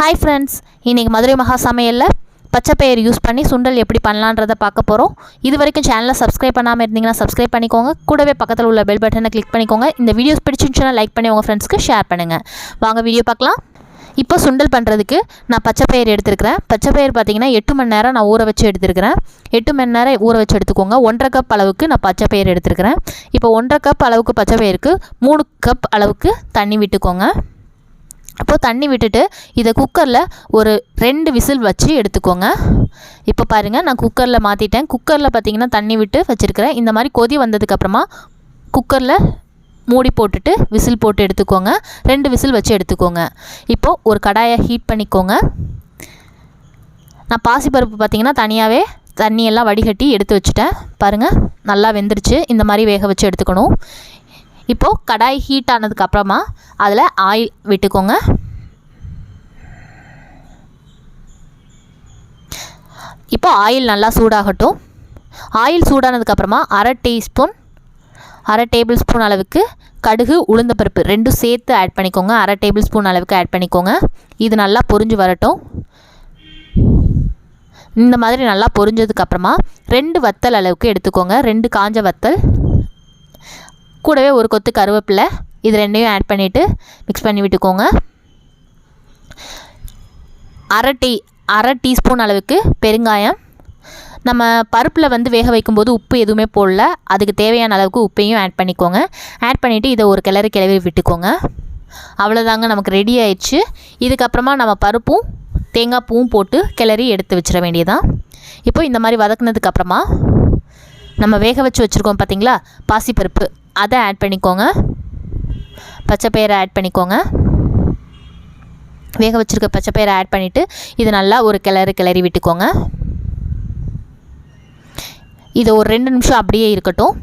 Hi friends, இன்றைக்கி மதுரை மகா சமையலில் பச்சைப்பயிறு யூஸ் பண்ணி சுண்டல் எப்படி பண்ணலான்றதை பார்க்க போகிறோம். இது வரைக்கும் சேனலை சப்ஸ்கிரைப் பண்ணாமல் இருந்தீங்கன்னா சப்ஸ்கிரைப் பண்ணிக்கோங்க. கூடவே பக்கத்தில் உள்ள பெல் பட்டனை கிளிக் பண்ணிக்கோங்க. இந்த வீடியோஸ் பிடிச்சிருந்துச்சுன்னா லைக் பண்ணி உங்கள் ஃப்ரெண்ட்ஸ்க்கு ஷேர் பண்ணுங்கள். வாங்க வீடியோ பார்க்கலாம். இப்போ சுண்டல் பண்ணுறதுக்கு நான் பச்சைப்பயிறு எடுத்துருக்கிறேன். பச்சைப்பயிறு பார்த்திங்கன்னா 8 மணி நேரம் நான் ஊற வச்சு எடுத்துருக்கிறேன். 8 மணி நேரம் ஊற வச்சு எடுத்துக்கோங்க. 1.5 கப் அளவுக்கு நான் பச்சைப்பயிறு எடுத்துருக்கிறேன். இப்போ 1.5 கப் அளவுக்கு பச்சைப்பயிருக்கு 3 கப் அளவுக்கு தண்ணி விட்டுக்கோங்க. அப்போது தண்ணி விட்டுட்டு இதை குக்கரில் ஒரு 2 விசில் வச்சு எடுத்துக்கோங்க. இப்போ பாருங்கள், நான் குக்கரில் மாற்றிட்டேன். குக்கரில் பார்த்திங்கன்னா தண்ணி விட்டு வச்சுருக்கிறேன். இந்த மாதிரி கொதி வந்ததுக்கப்புறமா குக்கரில் மூடி போட்டுட்டு விசில் போட்டு எடுத்துக்கோங்க. 2 விசில் வச்சு எடுத்துக்கோங்க. இப்போது ஒரு கடாயை ஹீட் பண்ணிக்கோங்க. நான் பாசிப்பருப்பு பார்த்திங்கன்னா தனியாகவே தண்ணியெல்லாம் வடிகட்டி எடுத்து வச்சுட்டேன். பாருங்கள், நல்லா வெந்துருச்சு. இந்த மாதிரி வேக வச்சு எடுத்துக்கணும். இப்போது கடாய் ஹீட் ஆனதுக்கப்புறமா அதில் ஆயில் விட்டுக்கோங்க. இப்போ ஆயில் நல்லா சூடாகட்டும். ஆயில் சூடானதுக்கப்புறமா அரை டேபிள் ஸ்பூன் அளவுக்கு கடுகு உளுந்தப்பருப்பு 2 சேர்த்து ஆட் பண்ணிக்கோங்க. அரை டேபிள் ஸ்பூன் அளவுக்கு ஆட் பண்ணிக்கோங்க. இது நல்லா பொரிஞ்சு வரட்டும். இந்த மாதிரி நல்லா பொரிஞ்சதுக்கப்புறமா 2 வத்தல் அளவுக்கு எடுத்துக்கோங்க. 2 காஞ்ச வத்தல், கூடவே ஒரு கொத்து கருவேப்பிலை, இது 2ஐயும் ஆட் பண்ணிவிட்டு மிக்ஸ் பண்ணி விட்டுக்கோங்க. அரை டீஸ்பூன் அளவுக்கு பெருங்காயம். நம்ம பருப்பில் வேக வைக்கும்போது உப்பு எதுவுமே போடல. அதுக்கு தேவையான அளவுக்கு உப்பையும் ஆட் பண்ணிக்கோங்க. ஆட் பண்ணிவிட்டு இதை ஒரு கிளறி விட்டுக்கோங்க. அவ்வளோதாங்க, நமக்கு ரெடி ஆயிடுச்சு. இதுக்கப்புறமா நம்ம பருப்பும் தேங்காய் பூவும் போட்டு கிளறி எடுத்து வச்சிட வேண்டியதான். இப்போ இந்த மாதிரி வதக்குனதுக்கப்புறமா நம்ம வேக வச்சுருக்கோம் பார்த்திங்களா பாசிப்பருப்பு, அதை ஆட் பண்ணிக்கோங்க. பச்சைப்பயிரை ஆட் பண்ணிக்கோங்க. வேக வச்சுருக்க பச்சைப்பயிரை ஆட் பண்ணிவிட்டு இது நல்லா ஒரு கிளறி விட்டுக்கோங்க. இது ஒரு 2 நிமிஷம் அப்படியே இருக்கட்டும்.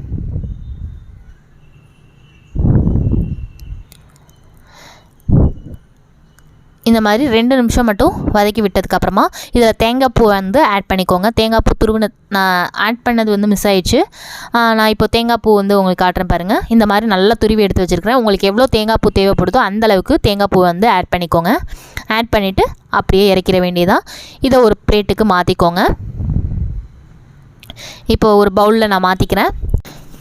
இந்த மாதிரி 2 நிமிஷம் மட்டும் வதக்கி விட்டதுக்கப்புறமா இதில் தேங்காய் பூ ஆட் பண்ணிக்கோங்க. தேங்காய் பூ நான் ஆட் பண்ணது மிஸ் ஆயிடுச்சு. நான் இப்போ தேங்காய் பூ உங்களுக்கு காட்டுறேன் பாருங்கள். இந்த மாதிரி நல்லா துருவி எடுத்து வச்சுருக்கிறேன். உங்களுக்கு எவ்வளோ தேங்காய் பூ தேவைப்படுதோ அந்தளவுக்கு தேங்காய் பூ ஆட் பண்ணிக்கோங்க. ஆட் பண்ணிவிட்டு அப்படியே இறக்கிற வேண்டியதான். இதை ஒரு பிளேட்டுக்கு மாற்றிக்கோங்க. இப்போ ஒரு பவுலில் நான் மாற்றிக்கிறேன்.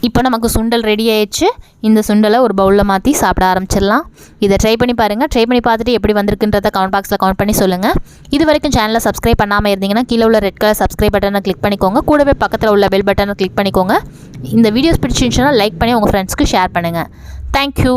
இப்போ நமக்கு சுண்டல் ரெடி ஆயிடுச்சு. இந்த சுண்டலை ஒரு பவுலில் மாற்றி சாப்பிட ஆரம்பிச்சிடலாம். இதை ட்ரை பண்ணி பாருங்கள். ட்ரை பண்ணி பார்த்துட்டு எப்படி வந்திருக்குன்றதை கமெண்ட் பாக்ஸில் கமெண்ட் பண்ணி சொல்லுங்கள். இது வரைக்கும் சேனலை சப்ஸ்கிரைப் பண்ணாமல் இருந்தீங்கன்னா கீழே உள்ள ரெட் கலர் சப்ஸ்கிரைப் பட்டனை கிளிக் பண்ணிக்கோங்க. கூடவே பக்கத்தில் உள்ள பெல் பட்டனை கிளிக் பண்ணிக்கோங்க. இந்த வீடியோஸ் பிடிச்சிருந்துச்சுன்னா லைக் பண்ணி உங்கள் ஃப்ரெண்ட்ஸ்க்கு ஷேர் பண்ணுங்கள். தேங்க்யூ.